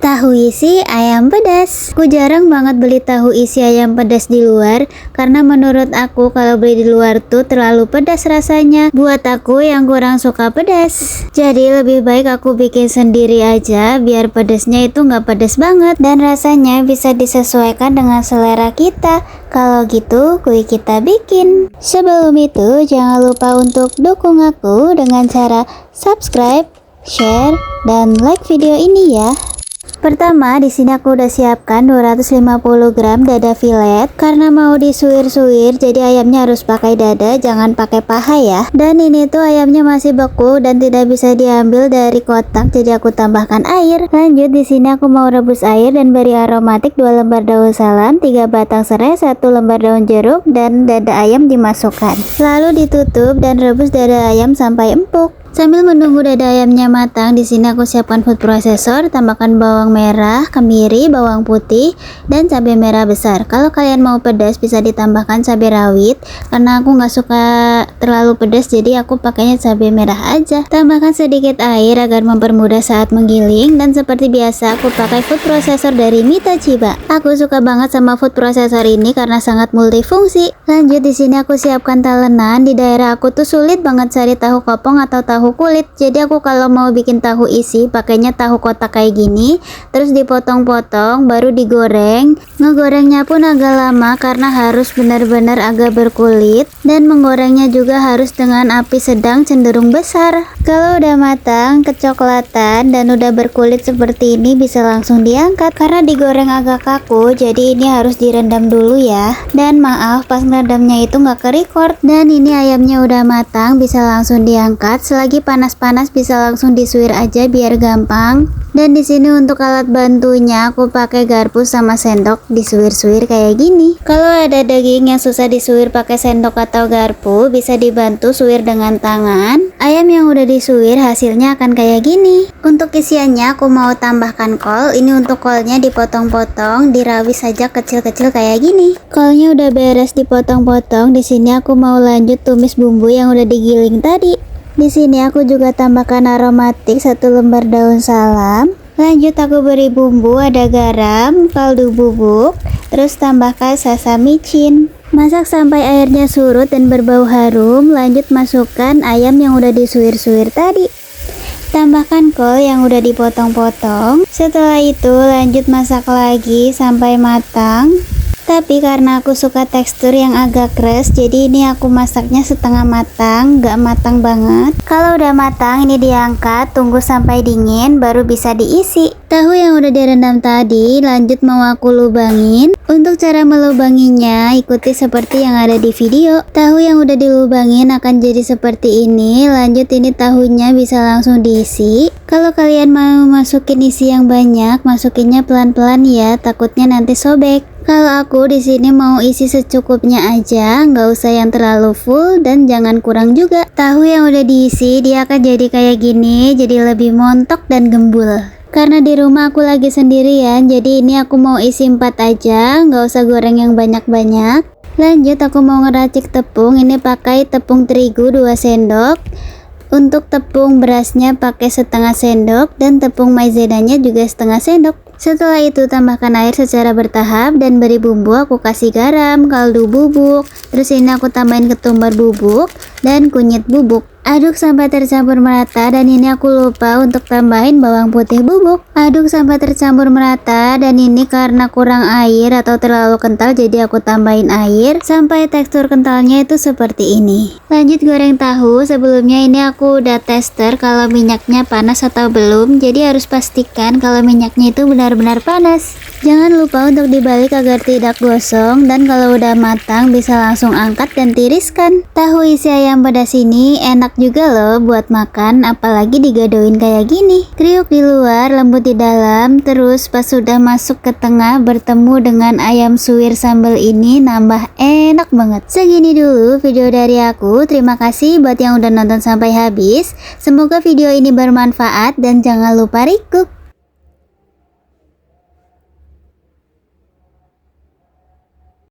Tahu isi ayam pedas. Aku jarang banget beli tahu isi ayam pedas di luar karena menurut aku kalau beli di luar tuh terlalu pedas rasanya buat aku yang kurang suka pedas. Jadi lebih baik aku bikin sendiri aja biar pedasnya itu nggak pedas banget dan rasanya bisa disesuaikan dengan selera kita. Kalau gitu, kuy kita bikin. Sebelum itu, jangan lupa untuk dukung aku dengan cara subscribe, share, dan like video ini ya. Pertama, di sini aku udah siapkan 250 gram dada filet karena mau disuir-suir, jadi ayamnya harus pakai dada, jangan pakai paha ya. Dan ini tuh ayamnya masih beku dan tidak bisa diambil dari kotak, jadi aku tambahkan air. Lanjut, di sini aku mau rebus air dan beri aromatik 2 lembar daun salam, 3 batang serai, 1 lembar daun jeruk, dan dada ayam dimasukkan. Lalu ditutup dan rebus dada ayam sampai empuk. Sambil menunggu dada ayamnya matang, di sini aku siapkan food processor, tambahkan bawang merah, kemiri, bawang putih, dan cabai merah besar. Kalau kalian mau pedas bisa ditambahkan cabai rawit, karena aku nggak suka terlalu pedas, jadi aku pakainya cabai merah aja. Tambahkan sedikit air agar mempermudah saat menggiling, dan seperti biasa aku pakai food processor dari Mita Chiba. Aku suka banget sama food processor ini karena sangat multifungsi. Lanjut, di sini aku siapkan talenan. Di daerah aku tuh sulit banget cari tahu kopong atau tahu kulit, jadi aku kalau mau bikin tahu isi pakainya tahu kotak kayak gini, terus dipotong-potong baru digoreng. Ngegorengnya pun agak lama karena harus benar-benar agak berkulit, dan menggorengnya juga harus dengan api sedang cenderung besar. Kalau udah matang, kecoklatan, dan udah berkulit seperti ini bisa langsung diangkat. Karena digoreng agak kaku, jadi ini harus direndam dulu ya. Dan maaf pas ngerendamnya itu nggak ke-record. Dan ini ayamnya udah matang, bisa langsung diangkat. Selagi panas-panas bisa langsung disuir aja biar gampang. Dan di sini untuk alat bantunya aku pakai garpu sama sendok, disuir-suir kayak gini. Kalau ada daging yang susah disuir pakai sendok atau garpu, bisa dibantu suir dengan tangan. Ayam yang udah disuir hasilnya akan kayak gini. Untuk isiannya aku mau tambahkan kol. Ini untuk kolnya dipotong-potong, dirawis saja kecil-kecil kayak gini. Kolnya udah beres dipotong-potong. Di sini aku mau lanjut tumis bumbu yang udah digiling tadi. Di sini aku juga tambahkan aromatik 1 lembar daun salam. Lanjut aku beri bumbu, ada garam, kaldu bubuk, terus tambahkan sasa micin. Masak sampai airnya surut dan berbau harum. Lanjut masukkan ayam yang udah disuir-suir tadi. Tambahkan kol yang udah dipotong-potong. Setelah itu lanjut masak lagi sampai matang. Tapi karena aku suka tekstur yang agak keras, jadi ini aku masaknya setengah matang, gak matang banget. Kalau udah matang ini diangkat, tunggu sampai dingin baru bisa diisi. Tahu yang udah direndam tadi lanjut mau aku lubangin. Untuk cara melubanginya ikuti seperti yang ada di video. Tahu yang udah dilubangin akan jadi seperti ini. Lanjut ini tahunya bisa langsung diisi. Kalau kalian mau masukin isi yang banyak, masukinnya pelan-pelan ya, takutnya nanti sobek. Kalau aku di sini mau isi secukupnya aja, nggak usah yang terlalu full dan jangan kurang juga. Tahu yang udah diisi dia akan jadi kayak gini, jadi lebih montok dan gembul. Karena di rumah aku lagi sendirian, jadi ini aku mau isi 4 aja, nggak usah goreng yang banyak-banyak. Lanjut aku mau ngeracik tepung, ini pakai tepung terigu 2 sendok. Untuk tepung berasnya pakai setengah sendok dan tepung maizenanya juga setengah sendok. Setelah itu tambahkan air secara bertahap dan beri bumbu. Aku kasih garam, kaldu bubuk, terus ini aku tambahin ketumbar bubuk dan kunyit bubuk. Aduk sampai tercampur merata, dan ini aku lupa untuk tambahin bawang putih bubuk. Aduk sampai tercampur merata, dan ini karena kurang air atau terlalu kental jadi aku tambahin air sampai tekstur kentalnya itu seperti ini. Lanjut goreng tahu. Sebelumnya ini aku udah tester kalau minyaknya panas atau belum, jadi harus pastikan kalau minyaknya itu benar-benar panas. Jangan lupa untuk dibalik agar tidak gosong, dan kalau udah matang bisa langsung angkat dan tiriskan. Tahu isi ayam pedas ini enak juga loh buat makan, apalagi digadoin kayak gini. Kriuk di luar, lembut di dalam, terus pas sudah masuk ke tengah bertemu dengan ayam suwir sambal ini nambah enak banget. Segini dulu video dari aku. Terima kasih buat yang udah nonton sampai habis. Semoga video ini bermanfaat dan jangan lupa recook.